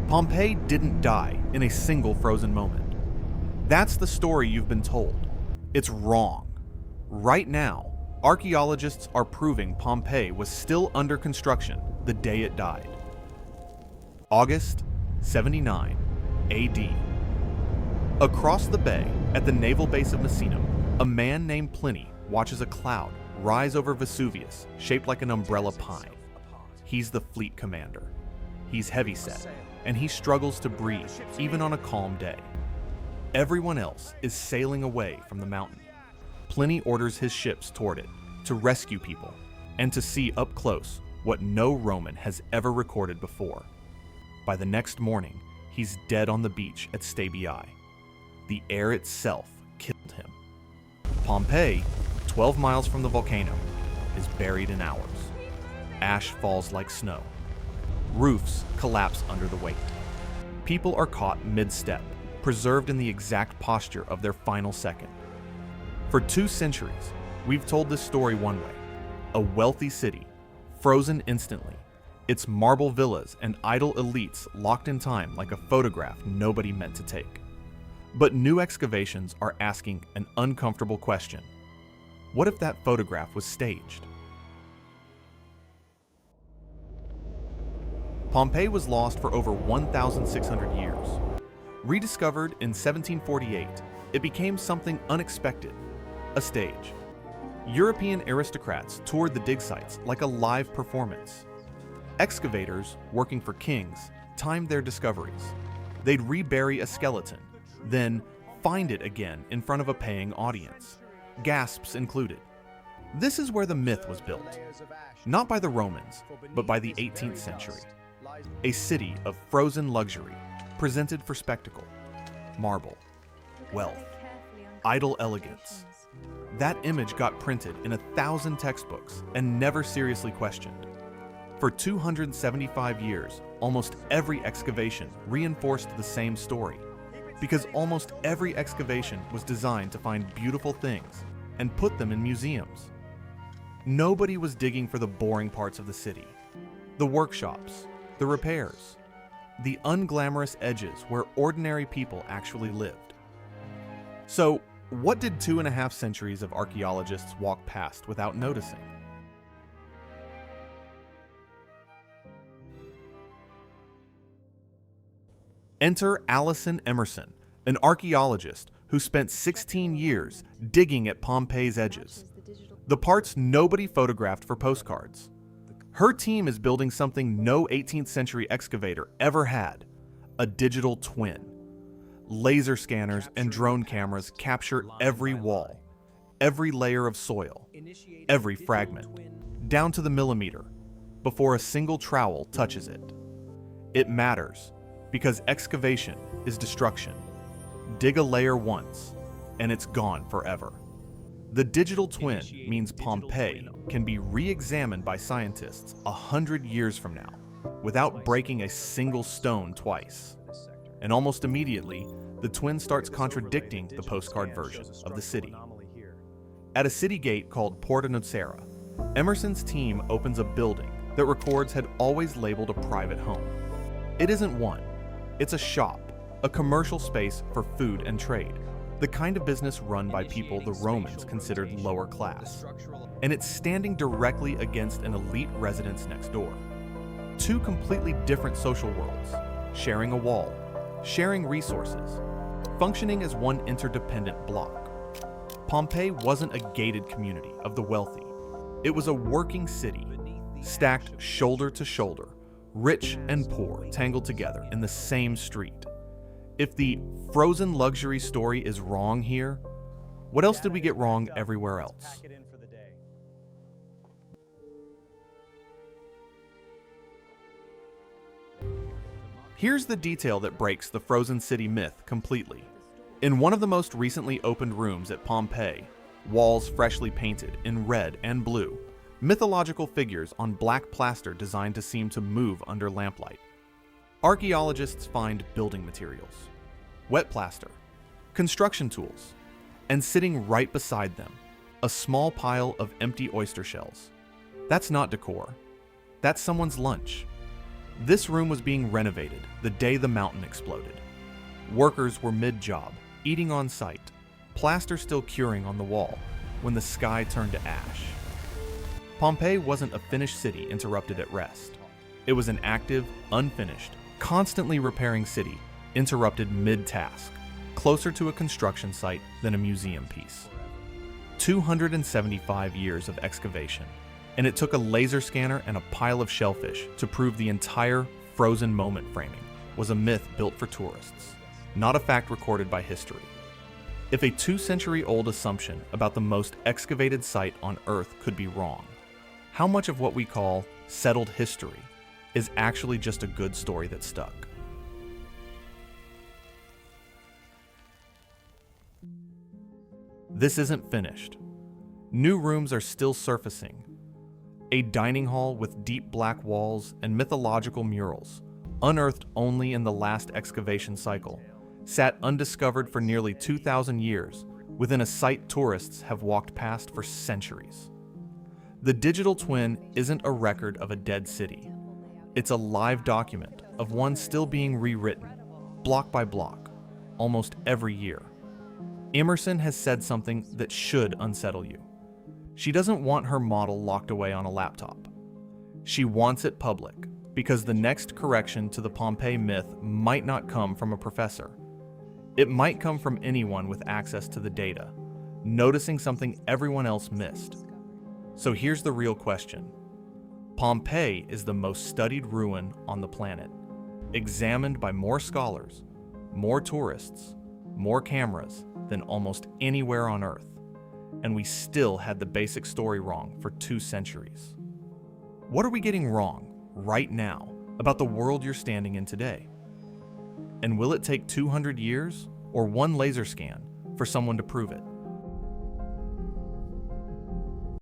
Pompeii didn't die in a single frozen moment. That's the story you've been told. It's wrong. Right now, archaeologists are proving Pompeii was still under construction the day it died. August 79 AD. Across the bay, at the naval base of Misenum, a man named Pliny watches a cloud rise over Vesuvius shaped like an umbrella pine. He's the fleet commander. He's heavyset, and he struggles to breathe even on a calm day. Everyone else is sailing away from the mountain. Pliny orders his ships toward it to rescue people and to see up close what no Roman has ever recorded before. By the next morning, he's dead on the beach at Stabii. The air itself killed him. Pompeii, 12 miles from the volcano, is buried in hours. Ash falls like snow. Roofs collapse under the weight. People are caught mid-step, preserved in the exact posture of their final second. For 2 centuries, we've told this story one way. A wealthy city, frozen instantly, its marble villas and idle elites locked in time like a photograph nobody meant to take. But new excavations are asking an uncomfortable question. What if that photograph was staged? Pompeii was lost for over 1,600 years. Rediscovered in 1748, it became something unexpected, a stage. European aristocrats toured the dig sites like a live performance. Excavators, working for kings, timed their discoveries. They'd rebury a skeleton, then find it again in front of a paying audience, gasps included. This is where the myth was built, not by the Romans, but by the 18th century. A city of frozen luxury, presented for spectacle, marble, wealth, idle elegance. That image got printed in 1,000 textbooks and never seriously questioned. For 275 years, almost every excavation reinforced the same story, because almost every excavation was designed to find beautiful things and put them in museums. Nobody was digging for the boring parts of the city, the workshops, the repairs, the unglamorous edges where ordinary people actually lived. So, what did 2.5 centuries of archaeologists walk past without noticing? Enter Allison Emmerson, an archaeologist who spent 16 years digging at Pompeii's edges, the parts nobody photographed for postcards. Her team is building something no 18th century excavator ever had, a digital twin. Laser scanners and drone cameras capture every wall, every layer of soil, every fragment, down to the millimeter, before a single trowel touches it. It matters, because excavation is destruction. Dig a layer once, and it's gone forever. The digital twin means Pompeii can be re-examined by scientists 100 years from now, without breaking a single stone twice. And almost immediately, the twin starts contradicting the postcard version of the city. At a city gate called Porta Nocera, Emmerson's team opens a building that records had always labeled a private home. It isn't one. It's a shop, a commercial space for food and trade, the kind of business run by people the Romans considered lower class. And it's standing directly against an elite residence next door. 2 completely different social worlds, sharing a wall, sharing resources, functioning as one interdependent block. Pompeii wasn't a gated community of the wealthy. It was a working city, stacked shoulder to shoulder, rich and poor tangled together in the same street. If the frozen luxury story is wrong here, what else did we get wrong everywhere else? Here's the detail that breaks the frozen city myth completely. In one of the most recently opened rooms at Pompeii, walls freshly painted in red and blue, mythological figures on black plaster designed to seem to move under lamplight. Archaeologists find building materials, wet plaster, construction tools, and sitting right beside them, a small pile of empty oyster shells. That's not decor. That's someone's lunch. This room was being renovated the day the mountain exploded. Workers were mid-job, eating on site, plaster still curing on the wall, when the sky turned to ash. Pompeii wasn't a finished city interrupted at rest. It was an active, unfinished, constantly repairing city, interrupted mid-task, closer to a construction site than a museum piece. 275 years of excavation, and it took a laser scanner and a pile of shellfish to prove the entire frozen moment framing was a myth built for tourists, not a fact recorded by history. If a 2-century-old assumption about the most excavated site on Earth could be wrong, how much of what we call settled history is actually just a good story that stuck? This isn't finished. New rooms are still surfacing. A dining hall with deep black walls and mythological murals, unearthed only in the last excavation cycle, sat undiscovered for nearly 2,000 years within a site tourists have walked past for centuries. The digital twin isn't a record of a dead city. It's a live document of one still being rewritten, block by block, almost every year. Emmerson has said something that should unsettle you. She doesn't want her model locked away on a laptop. She wants it public, because the next correction to the Pompeii myth might not come from a professor. It might come from anyone with access to the data, noticing something everyone else missed. So here's the real question. Pompeii is the most studied ruin on the planet, examined by more scholars, more tourists, more cameras than almost anywhere on Earth, and we still had the basic story wrong for 2 centuries. What are we getting wrong right now about the world you're standing in today? And will it take 200 years or one laser scan for someone to prove it?